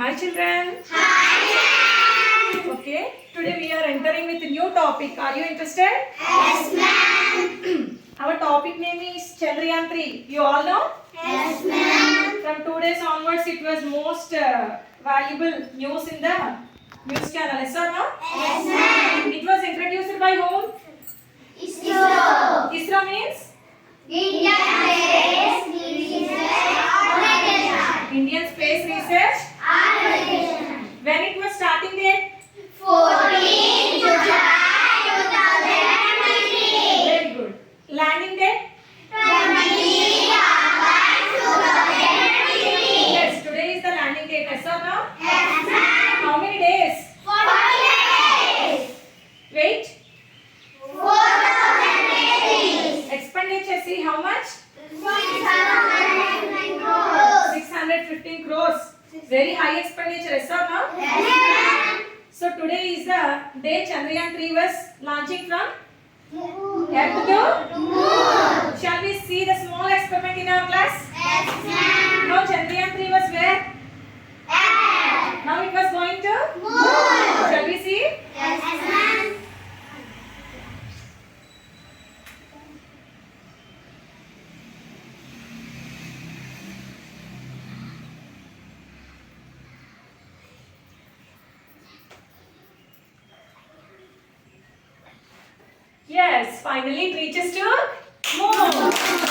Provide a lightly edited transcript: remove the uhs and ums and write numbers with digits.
Hi children. Hi. Okay. Today we are entering with a new topic. Are you interested? Yes, ma'am. Our topic name is Chandrayaan 3. You all know? Yes, ma'am. From 2 days onwards, it was most valuable news in the news channel. Yes or no? Yes, ma'am. It was introduced by whom? ISRO. ISRO means Indian Space Research Organization. Indian Space Research. Organization. When it was starting date? 14 July 2023. Very good. Landing date? 20 August 2023. Yes, today is the landing date. Yes or no? Yes, ma'am. How many days? 40 days. Wait. 4,000 days. Expenditure, see how much? 615 crores. 615 crores. Very high expenditure, yes or no? Yes, ma'am. So today is the day Chandrayaan 3 was launching from Moon. Earth to Moon. Shall we see the small experiment in our class? Yes, ma'am. Now Chandrayaan 3 was where? Air. Now it was going to Moon. Shall we see? Yes, ma'am. Yes, finally it reaches to Moon.